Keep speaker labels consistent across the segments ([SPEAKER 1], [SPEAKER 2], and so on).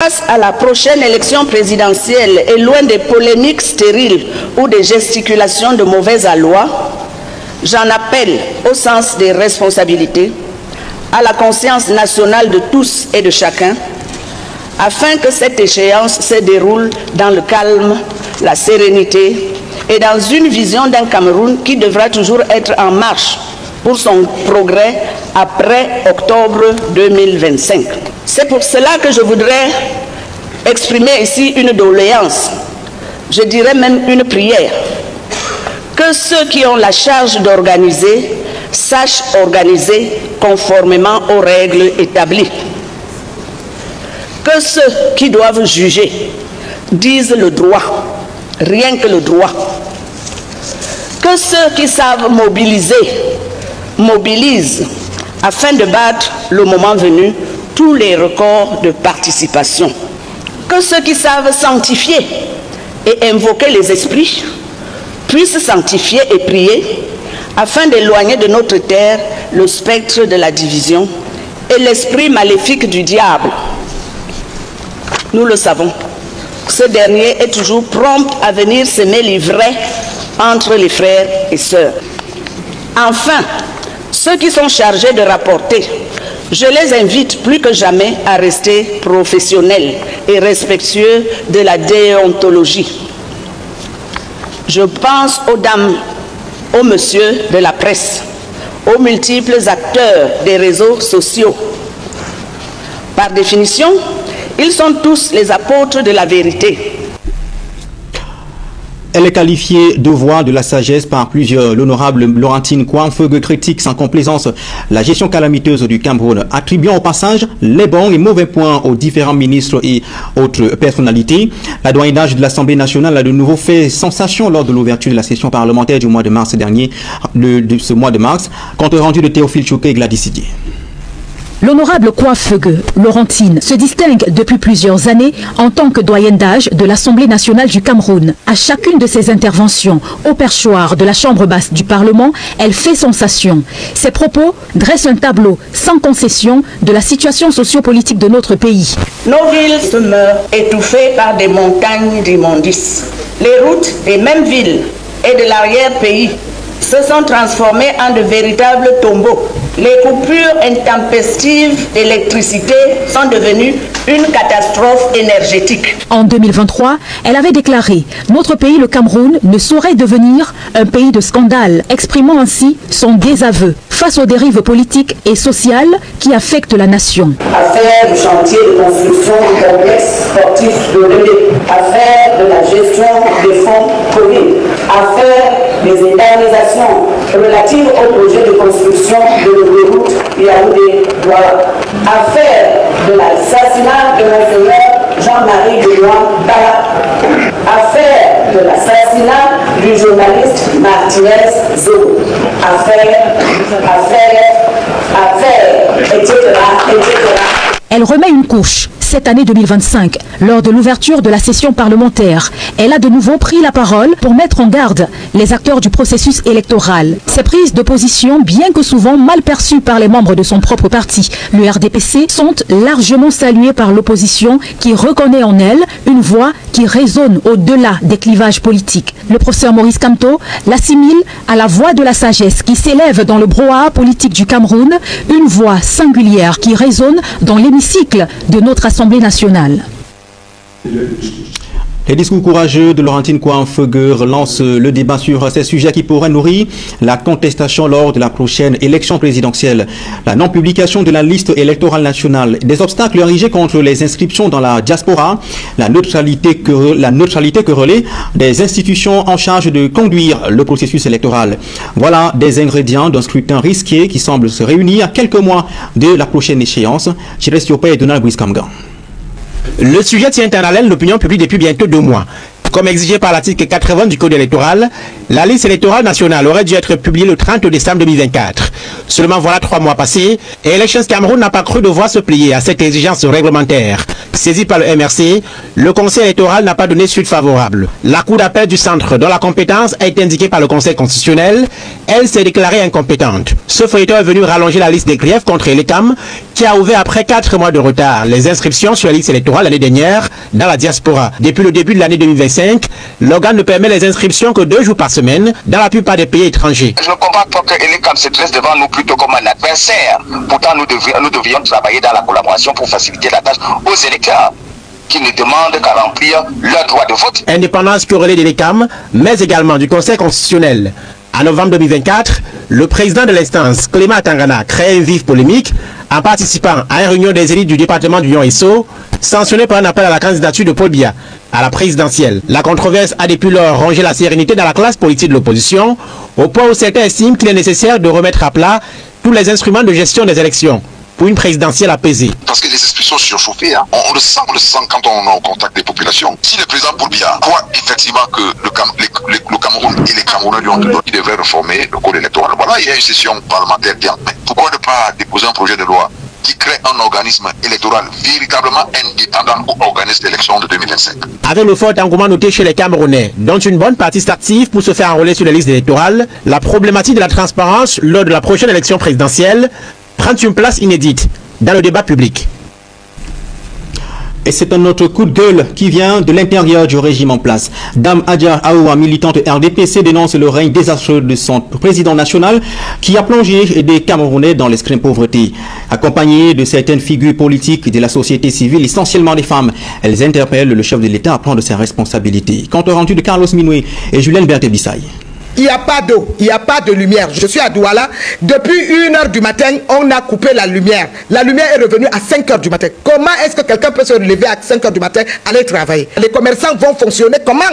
[SPEAKER 1] Face à la prochaine élection présidentielle et loin des polémiques stériles ou des gesticulations de mauvais aloi, j'en appelle au sens des responsabilités, à la conscience nationale de tous et de chacun, afin que cette échéance se déroule dans le calme, la sérénité et dans une vision d'un Cameroun qui devra toujours être en marche pour son progrès après octobre 2025. C'est pour cela que je voudrais exprimer ici une doléance, je dirais même une prière, que ceux qui ont la charge d'organiser sachent organiser conformément aux règles établies. Que ceux qui doivent juger disent le droit, rien que le droit. Que ceux qui savent mobiliser, mobilisent afin de battre le moment venu tous les records de participation. Que ceux qui savent sanctifier et invoquer les esprits puissent sanctifier et prier afin d'éloigner de notre terre le spectre de la division et l'esprit maléfique du diable. Nous le savons, ce dernier est toujours prompt à venir semer l'ivraie entre les frères et sœurs. Enfin, ceux qui sont chargés de rapporter, je les invite plus que jamais à rester professionnels et respectueux de la déontologie. Je pense aux dames, aux messieurs de la presse, aux multiples acteurs des réseaux sociaux. Par définition, ils sont tous les apôtres de la vérité.
[SPEAKER 2] Elle est qualifiée de voix de la sagesse par plusieurs. L'honorable Laurentine Kouamfeugue critique sans complaisance la gestion calamiteuse du Cameroun, attribuant au passage les bons et mauvais points aux différents ministres et autres personnalités. La doyenne d'âge de l'Assemblée nationale a de nouveau fait sensation lors de l'ouverture de la session parlementaire du mois de mars dernier, de ce mois de mars, compte rendu de Théophile Chouké et Gladys Didier.
[SPEAKER 3] L'honorable Kouamfeugue Laurentine se distingue depuis plusieurs années en tant que doyenne d'âge de l'Assemblée nationale du Cameroun. À chacune de ses interventions au perchoir de la Chambre basse du Parlement, elle fait sensation. Ses propos dressent un tableau sans concession de la situation sociopolitique de notre pays.
[SPEAKER 1] Nos villes se meurent étouffées par des montagnes d'immondices. Les routes des mêmes villes et de l'arrière-pays se sont transformées en de véritables tombeaux. Les coupures intempestives d'électricité sont devenues une catastrophe énergétique.
[SPEAKER 3] En 2023, elle avait déclaré « Notre pays, le Cameroun, ne saurait devenir un pays de scandale », exprimant ainsi son désaveu face aux dérives politiques et sociales qui affectent la nation.
[SPEAKER 1] Affaire du chantier de construction du complexe sportif de Relais, affaire de la gestion des fonds Covid, affaire des indemnisations relatives au projet de construction de l'autoroute Yaoundé-Douala, affaire de l'assassinat de Monseigneur Jean-Marie Benoît Bala, affaire de l'assassinat du journaliste Martinez Zo, affaire, etc., etc.
[SPEAKER 3] Elle remet une couche cette année 2025 lors de l'ouverture de la session parlementaire. Elle a de nouveau pris la parole pour mettre en garde les acteurs du processus électoral. Ces prises de position, bien que souvent mal perçues par les membres de son propre parti, le RDPC, sont largement saluées par l'opposition qui reconnaît en elle une voix qui résonne au-delà des clivages politiques. Le professeur Maurice Kamto l'assimile à la voix de la sagesse qui s'élève dans le brouhaha politique du Cameroun, une voix singulière qui résonne dans l'hémicycle de notre Assemblée nationale.
[SPEAKER 2] Les discours courageux de Laurentine Kouamfeugue relancent le débat sur ces sujets qui pourraient nourrir la contestation lors de la prochaine élection présidentielle. La non-publication de la liste électorale nationale, des obstacles érigés contre les inscriptions dans la diaspora, la neutralité que relaient des institutions en charge de conduire le processus électoral. Voilà des ingrédients d'un scrutin risqué qui semble se réunir à quelques mois de la prochaine échéance. Chérès Diopé et Donald Brice-Kamgan.
[SPEAKER 4] Le sujet tient en haleine l'opinion publique depuis bientôt 2 mois. Comme exigé par l'article 80 du Code électoral, la liste électorale nationale aurait dû être publiée le 30 décembre 2024. Seulement voilà 3 mois passés et Elections Cameroun n'a pas cru devoir se plier à cette exigence réglementaire. Saisi par le MRC, le Conseil électoral n'a pas donné suite favorable. La Cour d'appel du centre, dont la compétence a été indiquée par le Conseil constitutionnel, elle s'est déclarée incompétente. Ce feuilleton est venu rallonger la liste des griefs contre Elecam, qui a ouvert après 4 mois de retard les inscriptions sur la liste électorale l'année dernière dans la diaspora. Depuis le début de l'année 2025, l'organe ne permet les inscriptions que 2 jours par semaine dans la plupart des pays étrangers.
[SPEAKER 5] Je ne comprends pas que Elecam se dresse devant nous plutôt comme un adversaire. Pourtant, nous devrions travailler dans la collaboration pour faciliter la tâche aux électeurs qui ne demandent qu'à remplir leur droit de vote.
[SPEAKER 4] Indépendance querellée d'Elecam, mais également du Conseil constitutionnel. En novembre 2024, le président de l'instance, Clément Tangana, crée une vive polémique en participant à une réunion des élites du département du Lyon-Esso, sanctionné par un appel à la candidature de Paul Biya à la présidentielle. La controverse a depuis lors rongé la sérénité dans la classe politique de l'opposition, au point où certains estiment qu'il est nécessaire de remettre à plat tous les instruments de gestion des élections pour une présidentielle apaisée.
[SPEAKER 6] Parce que les esprits sont surchauffés, hein. On le sent quand on est en contact des populations. Si le président Paul Biya croit effectivement que le Cameroun et les Camerounais lui ont donné, il devrait réformer le code électoral. Voilà, il y a une session parlementaire qui en met. Pourquoi ne pas déposer un projet de loi qui crée un organisme électoral véritablement indépendant ou organisme d'élection de 2025.
[SPEAKER 4] Avec le fort engouement noté chez les Camerounais, dont une bonne partie s'active pour se faire enrôler sur les listes électorales, la problématique de la transparence lors de la prochaine élection présidentielle prend une place inédite dans le débat public.
[SPEAKER 2] Et c'est un autre coup de gueule qui vient de l'intérieur du régime en place. Dame Adja Aoua, militante RDPC, dénonce le règne désastreux de son président national qui a plongé des Camerounais dans l'extrême pauvreté. Accompagnée de certaines figures politiques de la société civile, essentiellement des femmes, elles interpellent le chef de l'État à prendre ses responsabilités. Compte rendu de Carlos Minoué et Julien Berthe-Bissaï.
[SPEAKER 7] Il n'y a pas d'eau, il n'y a pas de lumière. Je suis à Douala. Depuis 1h du matin, on a coupé la lumière. La lumière est revenue à 5h du matin. Comment est-ce que quelqu'un peut se relever à 5h du matin, aller travailler? Les commerçants vont fonctionner comment?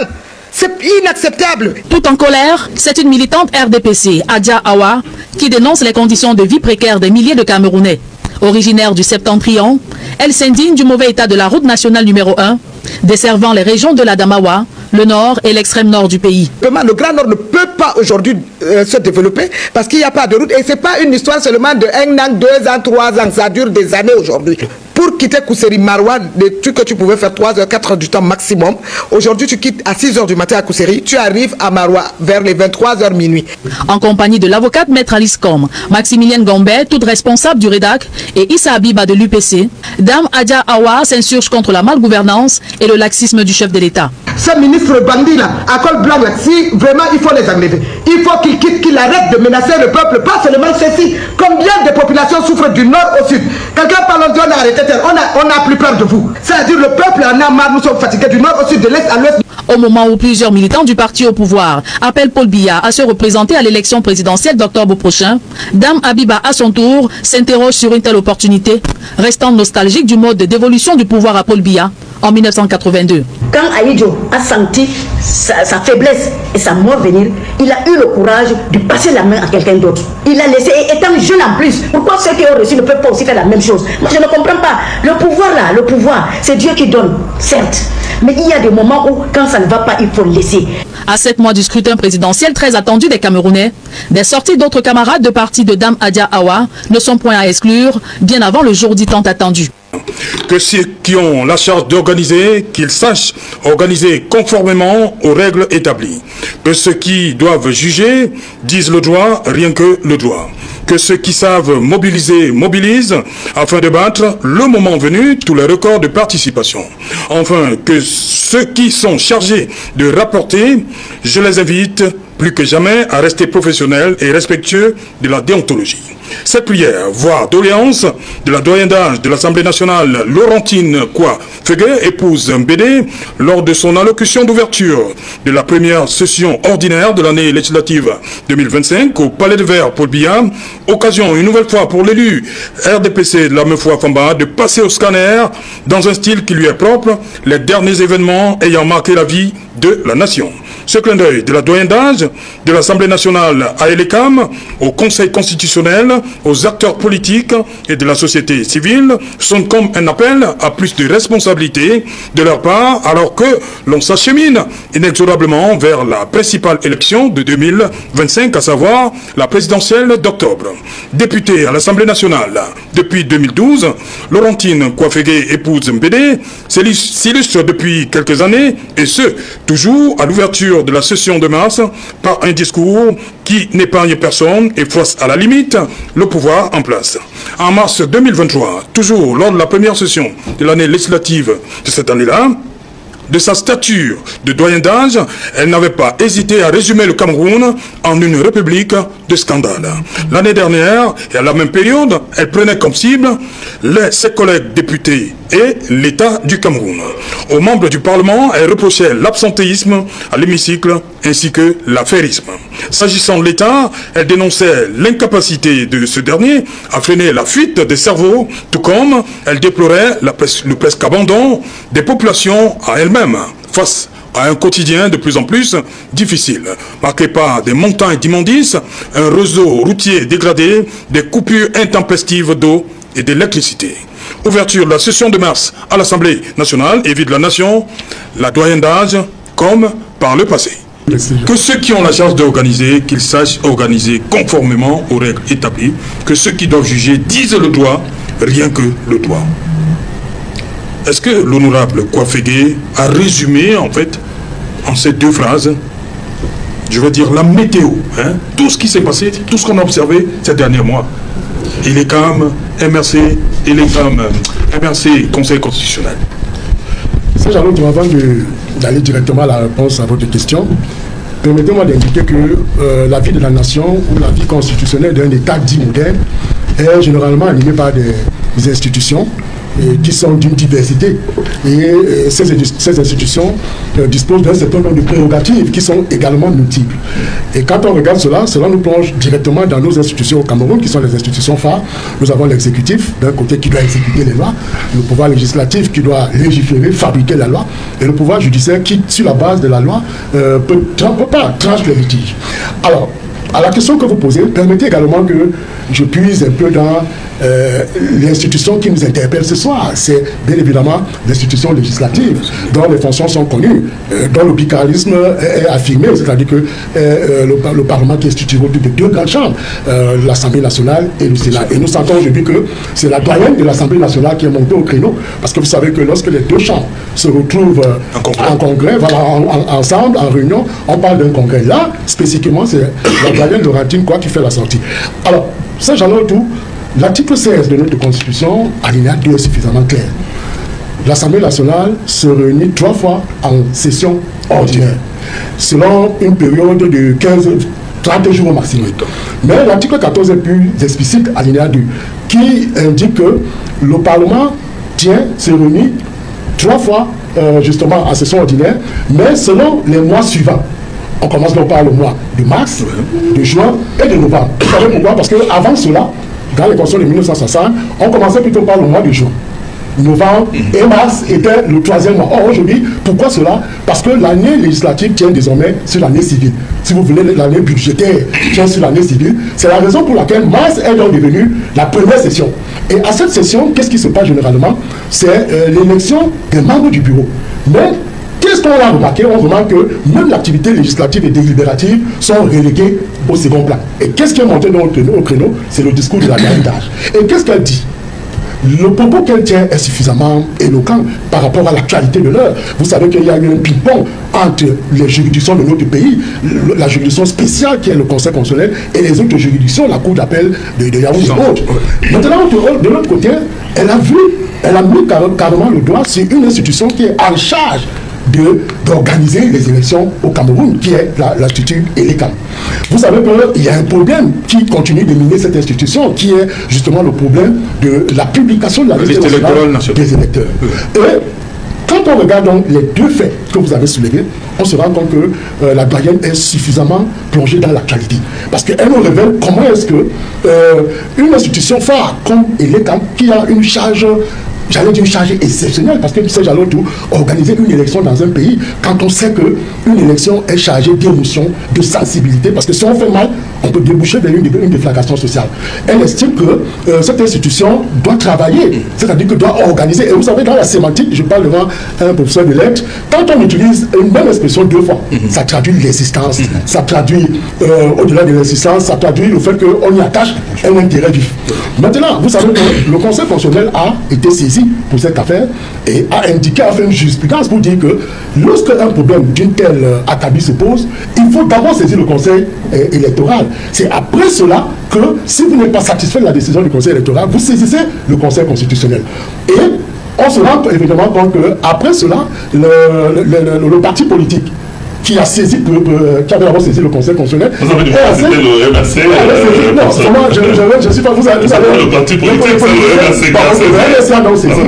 [SPEAKER 7] C'est inacceptable.
[SPEAKER 3] Tout en colère, c'est une militante RDPC, Adja Aoua, qui dénonce les conditions de vie précaires des milliers de Camerounais. Originaire du Septentrion, elle s'indigne du mauvais état de la route nationale numéro 1, desservant les régions de l'Adamawa, le nord et l'extrême nord du pays.
[SPEAKER 7] Le Grand Nord ne peut pas aujourd'hui se développer parce qu'il n'y a pas de route. Et ce n'est pas une histoire seulement de 1 an, 2 ans, 3 ans. Ça dure des années aujourd'hui. Pour quitter Kousséri Maroua, des trucs que tu pouvais faire 3 heures, 4 heures du temps maximum. Aujourd'hui, tu quittes à 6 heures du matin à Kousséri. Tu arrives à Maroua vers les 23 heures minuit.
[SPEAKER 3] En compagnie de l'avocate Maître Alice Com, Maximilienne Gambet, toute responsable du REDAC, et Issa Abiba de l'UPC, Dame Adja Aoua s'insurge contre la malgouvernance et le laxisme du chef de l'État.
[SPEAKER 7] Ce ministre bandit là, à col blanc là, si vraiment il faut les enlever, il faut qu'il quitte, qu'il arrête de menacer le peuple, pas seulement ceci. Combien de populations souffrent du nord au sud? Quelqu'un parle de on a arrêté, on n'a plus peur de vous. C'est-à-dire le peuple en a marre, nous sommes fatigués du nord au sud, de l'est à l'ouest.
[SPEAKER 3] Au moment où plusieurs militants du parti au pouvoir appellent Paul Biya à se représenter à l'élection présidentielle d'octobre prochain, Dame Abiba à son tour s'interroge sur une telle opportunité, restant nostalgique du mode de dévolution du pouvoir à Paul Biya en 1982.
[SPEAKER 8] Quand Aïdjo a senti sa faiblesse et sa mort venir, il a eu le courage de passer la main à quelqu'un d'autre. Il a laissé, et étant jeune en plus, pourquoi ceux qui ont reçu ne peuvent pas aussi faire la même chose? Moi je ne comprends pas. Le pouvoir là, le pouvoir, c'est Dieu qui donne, certes. Mais il y a des moments où, quand ça ne va pas, il faut le laisser.
[SPEAKER 3] À 7 mois du scrutin présidentiel très attendu des Camerounais, des sorties d'autres camarades de parti de Dame Adja Aoua ne sont point à exclure, bien avant le jour dit tant attendu.
[SPEAKER 9] Que ceux qui ont la charge d'organiser, qu'ils sachent organiser conformément aux règles établies. Que ceux qui doivent juger disent le droit, rien que le droit. Que ceux qui savent mobiliser, mobilisent, afin de battre, le moment venu, tous les records de participation. Enfin, que ceux qui sont chargés de rapporter, je les invite plus que jamais à rester professionnels et respectueux de la déontologie. Cette prière, voire doléance de la doyenne d'âge de l'Assemblée nationale, Laurentine Feguet, épouse Mbédé, lors de son allocution d'ouverture de la première session ordinaire de l'année législative 2025 au Palais de Verre Paul Biya, occasion une nouvelle fois pour l'élu RDPC de la Meufoua Famba de passer au scanner dans un style qui lui est propre, les derniers événements ayant marqué la vie de la nation. Ce clin d'œil de la doyenne d'âge, de l'Assemblée nationale à Elecam, au Conseil constitutionnel, aux acteurs politiques et de la société civile sont comme un appel à plus de responsabilité de leur part, alors que l'on s'achemine inexorablement vers la principale élection de 2025, à savoir la présidentielle d'octobre. Députée à l'Assemblée nationale depuis 2012, Laurentine Kouafégué, épouse Mbédé, s'illustre depuis quelques années, et ce, toujours à l'ouverture de la session de mars, par un discours qui n'épargne personne et force à la limite le pouvoir en place. En mars 2023, toujours lors de la première session de l'année législative de cette année-là, de sa stature de doyen d'âge, elle n'avait pas hésité à résumer le Cameroun en une république de scandale. L'année dernière, et à la même période, elle prenait comme cible ses collègues députés et l'État du Cameroun. Aux membres du Parlement, elle reprochait l'absentéisme à l'hémicycle ainsi que l'affairisme. S'agissant de l'État, elle dénonçait l'incapacité de ce dernier à freiner la fuite des cerveaux, tout comme elle déplorait le presque abandon des populations à elles-mêmes face à un quotidien de plus en plus difficile, marqué par des montagnes d'immondices, un réseau routier dégradé, des coupures intempestives d'eau et d'électricité. Ouverture de la session de mars à l'Assemblée nationale et vie de la nation, la doyenne d'âge comme par le passé. Que ceux qui ont la charge d'organiser, qu'ils sachent organiser conformément aux règles établies, que ceux qui doivent juger disent le droit, rien que le droit. Est-ce que l'honorable Kouafégué a résumé, en fait, en ces deux phrases, je veux dire la météo, hein, tout ce qui s'est passé, tout ce qu'on a observé ces derniers mois? Il est calme, MRC, MRC, Conseil constitutionnel.
[SPEAKER 10] C'est Jean-Claude, avant d'aller directement à la réponse à votre question, permettez-moi d'indiquer que la vie de la nation ou la vie constitutionnelle d'un État dit moderne est généralement animée par des institutions qui sont d'une diversité. Et ces institutions disposent d'un certain nombre de prérogatives qui sont également multiples. Et quand on regarde cela nous plonge directement dans nos institutions au Cameroun, qui sont les institutions phares. Nous avons l'exécutif, d'un côté, qui doit exécuter les lois, le pouvoir législatif qui doit légiférer, fabriquer la loi, et le pouvoir judiciaire qui, sur la base de la loi, peut trancher les litiges. Alors, à la question que vous posez, permettez également que je puise un peu dans l'institution qui nous interpelle ce soir. C'est bien évidemment l'institution législative, dont les fonctions sont connues, dont le bicéralisme est affirmé, c'est-à-dire que le Parlement qui est institué autour de deux grandes chambres, l'Assemblée nationale et le Sénat. Et nous sentons aujourd'hui que c'est la doyenne de l'Assemblée nationale qui est montée au créneau, parce que vous savez que lorsque les deux chambres se retrouvent en congrès, voilà, ensemble, en réunion, on parle d'un congrès. Là, spécifiquement, c'est la doyenne Laurentine qui fait la sortie. Alors, ça, j'en ai tout. L'article 16 de notre Constitution, alinéa 2, est suffisamment clair. L'Assemblée nationale se réunit 3 fois en session ordinaire, selon une période de 30 jours au maximum. Mais l'article 14 est plus explicite, alinéa 2, qui indique que le Parlement se réunit 3 fois justement en session ordinaire, mais selon les mois suivants. On commence donc par le mois de mars, de juin et de novembre. Vous savez pourquoi? Parce qu'avant cela, dans les constitutions de 1960, on commençait plutôt par le mois de juin. Novembre et mars était le 3e mois. Or, aujourd'hui, pourquoi cela? Parce que l'année législative tient désormais sur l'année civile. Si vous voulez, l'année budgétaire tient sur l'année civile. C'est la raison pour laquelle mars est donc devenue la première session. Et à cette session, qu'est-ce qui se passe généralement? C'est l'élection des membres du bureau. Mais qu'est-ce qu'on a remarqué? On remarque que même l'activité législative et délibérative sont reléguées au second plan. Et qu'est-ce qui est monté dans au créneau? C'est le discours de la doyenne d'âge. Et qu'est-ce qu'elle dit? Le propos qu'elle tient est suffisamment éloquent par rapport à l'actualité de l'heure. Vous savez qu'il y a eu un ping-pong entre les juridictions de notre pays, la juridiction spéciale qui est le Conseil constitutionnel, et les autres juridictions, la Cour d'appel de Yaoundé et autres. Maintenant, de l'autre côté, elle a mis carrément le doigt sur une institution qui est en charge d'organiser les élections au Cameroun, qui est l'Institut Elecam. Vous savez qu'il y a un problème qui continue de miner cette institution, qui est justement le problème de la publication de la liste nationale des électeurs. Et quand on regarde donc les deux faits que vous avez soulevés, on se rend compte que la doyenne est suffisamment plongée dans l'actualité. Parce qu'elle nous révèle comment est-ce que une institution phare comme Elecam, qui a une charge j'allais dire, une charge exceptionnelle, parce que tu sais, j'allais tout organiser une élection dans un pays, quand on sait qu'une élection est chargée d'émotions, de sensibilité, parce que si on fait mal, on peut déboucher vers une déflagration sociale. Elle estime que cette institution doit travailler, c'est-à-dire que doit organiser. Et vous savez, dans la sémantique, je parle devant un professeur de lettres, quand on utilise une même expression deux fois, ça traduit l'existence, ça traduit, au-delà de l'existence, ça traduit le fait qu'on y attache un intérêt vif. Maintenant, vous savez que le Conseil constitutionnel a été saisi pour cette affaire et a indiqué, a fait une jurisprudence pour dire que lorsque un problème d'une telle acabit se pose, il faut d'abord saisir le Conseil électoral. C'est après cela que, si vous n'êtes pas satisfait de la décision du Conseil électoral, vous saisissez le Conseil constitutionnel. Et on se rend évidemment compte qu'après cela, le parti politique qui a saisi, qui avait d'abord saisi le Conseil constitutionnel.
[SPEAKER 11] Vous avez dit que c'était le MRC.
[SPEAKER 10] Non, moi, je ne suis pas. Vous avez
[SPEAKER 11] le parti politique, c'est le MRC.
[SPEAKER 10] Le MRC a donc saisi.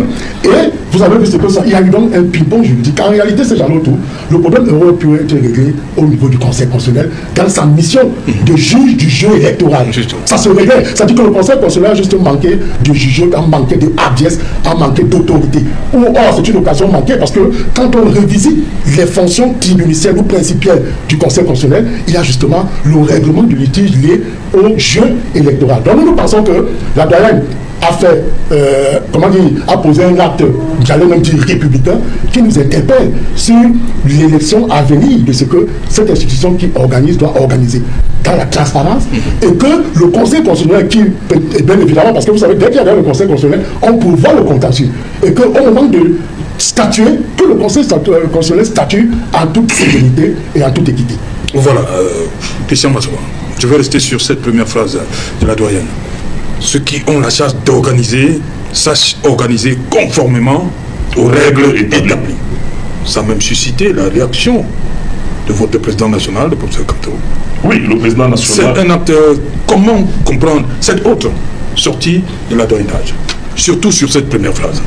[SPEAKER 10] Et vous avez vu ce que ça. Il y a eu donc un ping-pong juridique. En réalité, c'est jamais tout. Le problème aurait pu être réglé au niveau du Conseil constitutionnel dans sa mission de juge du jeu électoral. Ça se réglait. Ça dit que le Conseil constitutionnel a juste manqué de juger, a manqué de hardiesse, a manqué d'autorité. Or, c'est une occasion manquée parce que quand on revisite les fonctions tribuniciennes ou principielles du Conseil constitutionnel, il y a justement le règlement du litige lié au jeu électoral. Donc nous pensons que la doyenne a fait, a posé un acte, j'allais même dire républicain, qui nous interpelle sur l'élection à venir de ce que cette institution qui organise doit organiser dans la transparence et que le Conseil constitutionnel qui, bien évidemment, parce que vous savez, dès qu'il y a le Conseil constitutionnel, on peut voir le contentieux et qu'au moment de statuer, que le Conseil constitutionnel statue en toute sérénité et en toute équité.
[SPEAKER 9] Voilà, Christian Massoua, je vais rester sur cette première phrase de la doyenne. Ceux qui ont la charge d'organiser, sachent organiser conformément aux règles établies. Ça a même suscité la réaction de votre président national, le professeur Kanto.
[SPEAKER 11] Oui, le président national.
[SPEAKER 9] C'est un acteur. Comment comprendre cette autre sortie de la doyennage, surtout sur cette première phrase?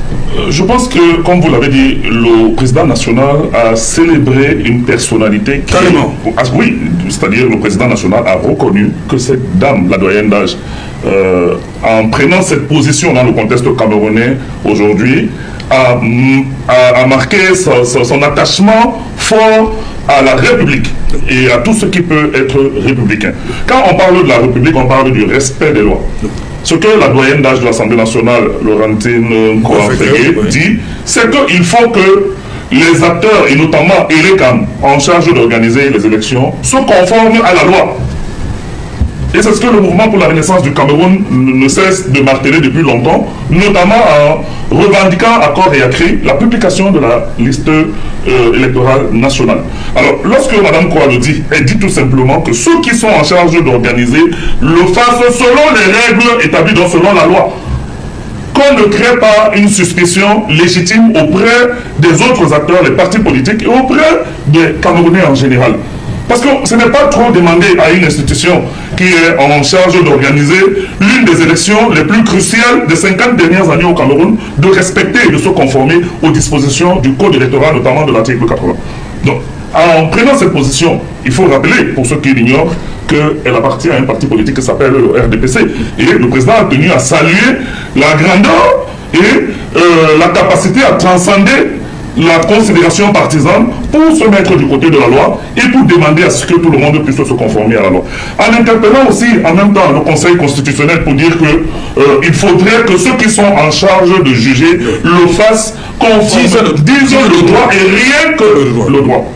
[SPEAKER 11] Je pense que, comme vous l'avez dit, le président national a célébré une personnalité qui...
[SPEAKER 9] Carrément.
[SPEAKER 11] Oui, c'est-à-dire le président national a reconnu que cette dame, la doyenne d'âge, en prenant cette position dans le contexte camerounais aujourd'hui, a marqué son attachement fort à la République et à tout ce qui peut être républicain. Quand on parle de la République, on parle du respect des lois. Ce que la doyenne d'âge de l'Assemblée nationale, Laurentine Kouafégué, dit, c'est qu'il faut que les acteurs, et notamment ELECAM, en charge d'organiser les élections, se conforment à la loi. Et c'est ce que le mouvement pour la renaissance du Cameroun ne cesse de marteler depuis longtemps, notamment en revendiquant à corps et à cri la publication de la liste électorale nationale. Alors, lorsque Mme Koua le dit, elle dit tout simplement que ceux qui sont en charge d'organiser le fassent selon les règles établies, donc selon la loi. Qu'on ne crée pas une suspicion légitime auprès des autres acteurs, les partis politiques et auprès des Camerounais en général. Parce que ce n'est pas trop demandé à une institution qui est en charge d'organiser l'une des élections les plus cruciales des 50 dernières années au Cameroun de respecter et de se conformer aux dispositions du code électoral, notamment de l'article 80. Donc, en prenant cette position, il faut rappeler, pour ceux qui l'ignorent, qu'elle appartient à un parti politique qui s'appelle le RDPC. Et le président a tenu à saluer la grandeur et la capacité à transcender la considération partisane pour se mettre du côté de la loi et pour demander à ce que tout le monde puisse se conformer à la loi. En interpellant aussi en même temps le Conseil constitutionnel pour dire que il faudrait que ceux qui sont en charge de juger le fassent conformément, disent le droit et rien que le droit.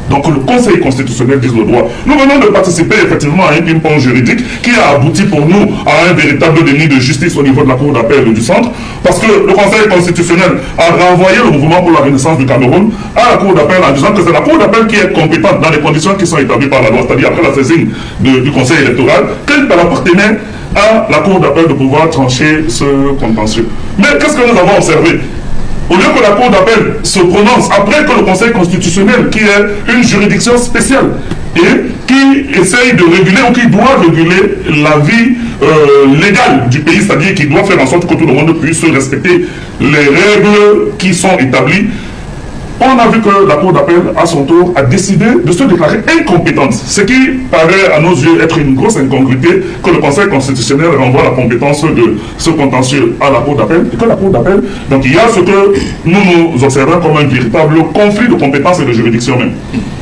[SPEAKER 11] Donc le Conseil constitutionnel dit le droit. Nous venons de participer effectivement à un ping-pong juridique qui a abouti pour nous à un véritable déni de justice au niveau de la Cour d'appel du centre, parce que le Conseil constitutionnel a renvoyé le mouvement pour la renaissance du Cameroun à la Cour d'appel en disant que c'est la Cour d'appel qui est compétente dans les conditions qui sont établies par la loi, c'est-à-dire après la saisine du Conseil électoral, qu'elle appartenait à la Cour d'appel de pouvoir trancher ce contentieux. Mais qu'est-ce que nous avons observé ? Au lieu que la Cour d'appel se prononce après que le Conseil constitutionnel, qui est une juridiction spéciale et qui essaye de réguler ou qui doit réguler la vie légale du pays, c'est-à-dire qui doit faire en sorte que tout le monde puisse respecter les règles qui sont établies, on a vu que la Cour d'appel, à son tour, a décidé de se déclarer incompétente, ce qui paraît à nos yeux être une grosse incongruité, que le Conseil constitutionnel renvoie la compétence de ce contentieux à la Cour d'appel, et que la Cour d'appel, donc il y a ce que nous observons comme un véritable conflit de compétences et de juridiction même.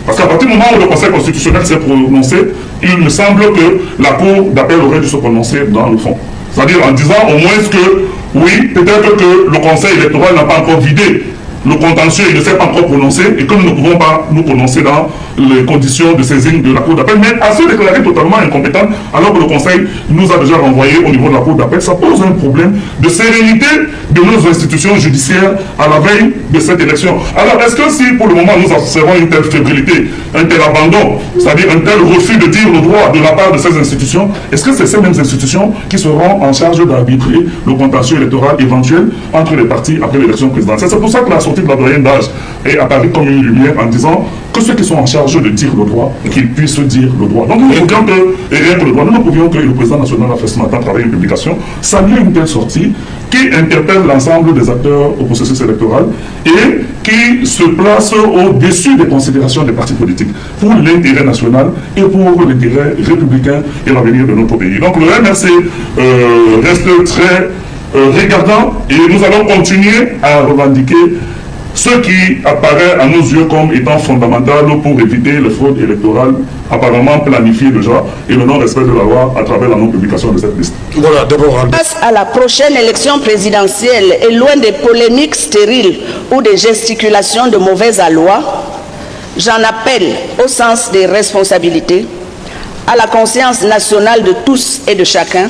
[SPEAKER 11] Parce qu'à partir du moment où le Conseil constitutionnel s'est prononcé, il me semble que la Cour d'appel aurait dû se prononcer dans le fond. C'est-à-dire en disant au moins que, oui, peut-être que le Conseil électoral n'a pas encore vidé le contentieux, il ne s'est pas encore prononcé, et comme nous ne pouvons pas nous prononcer dans les conditions de saisine de la Cour d'appel, mais à se déclarer totalement incompétent, alors que le Conseil nous a déjà renvoyé au niveau de la Cour d'appel, ça pose un problème de sérénité de nos institutions judiciaires à la veille de cette élection. Alors, est-ce que si pour le moment nous observons une telle fébrilité, un tel abandon, c'est-à-dire un tel refus de dire le droit de la part de ces institutions, est-ce que c'est ces mêmes institutions qui seront en charge d'arbitrer le contentieux électoral éventuel entre les partis après l'élection présidentielle? C'est pour ça que la sortie de la doyenne d'âge est apparue comme une lumière en disant que ceux qui sont en charge de dire le droit, qu'ils puissent dire le droit. Donc nous ne pouvions que, et rien que le droit, nous ne pouvions que, le président national a fait ce matin travailler une publication, saluer une telle sortie qui interpelle l'ensemble des acteurs au processus électoral et qui se place au-dessus des considérations des partis politiques pour l'intérêt national et pour l'intérêt républicain et l'avenir de notre pays. Donc le MRC reste très regardant et nous allons continuer à revendiquer ce qui apparaît à nos yeux comme étant fondamental pour éviter les fraudes électorales apparemment planifiées déjà et le non-respect de la loi à travers la non-publication de cette liste.
[SPEAKER 10] Voilà, d'abord.
[SPEAKER 1] Face à la prochaine élection présidentielle et loin des polémiques stériles ou des gesticulations de mauvaise aloi, j'en appelle au sens des responsabilités, à la conscience nationale de tous et de chacun,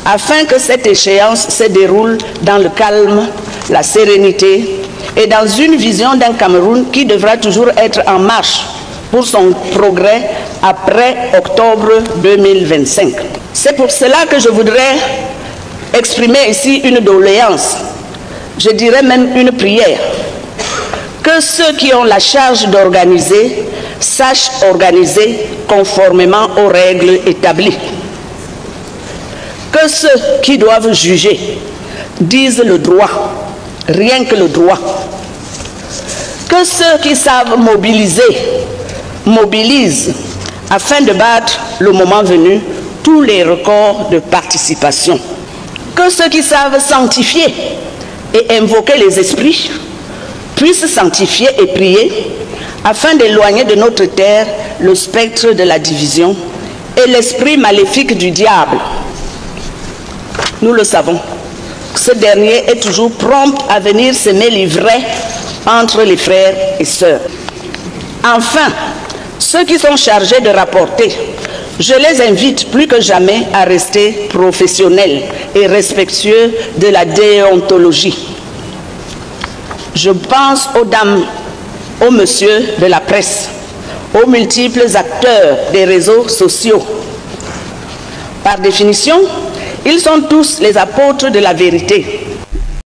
[SPEAKER 1] afin que cette échéance se déroule dans le calme, la sérénité et dans une vision d'un Cameroun qui devra toujours être en marche pour son progrès après octobre 2025. C'est pour cela que je voudrais exprimer ici une doléance, je dirais même une prière, que ceux qui ont la charge d'organiser sachent organiser conformément aux règles établies. Que ceux qui doivent juger disent le droit, rien que le droit. Que ceux qui savent mobiliser, mobilisent afin de battre le moment venu tous les records de participation. Que ceux qui savent sanctifier et invoquer les esprits puissent sanctifier et prier afin d'éloigner de notre terre le spectre de la division et l'esprit maléfique du diable. Nous le savons, ce dernier est toujours prompt à venir semer l'ivraie entre les frères et sœurs. Enfin, ceux qui sont chargés de rapporter, je les invite plus que jamais à rester professionnels et respectueux de la déontologie. Je pense aux dames, aux messieurs de la presse, aux multiples acteurs des réseaux sociaux. Par définition, ils sont tous les apôtres de la vérité.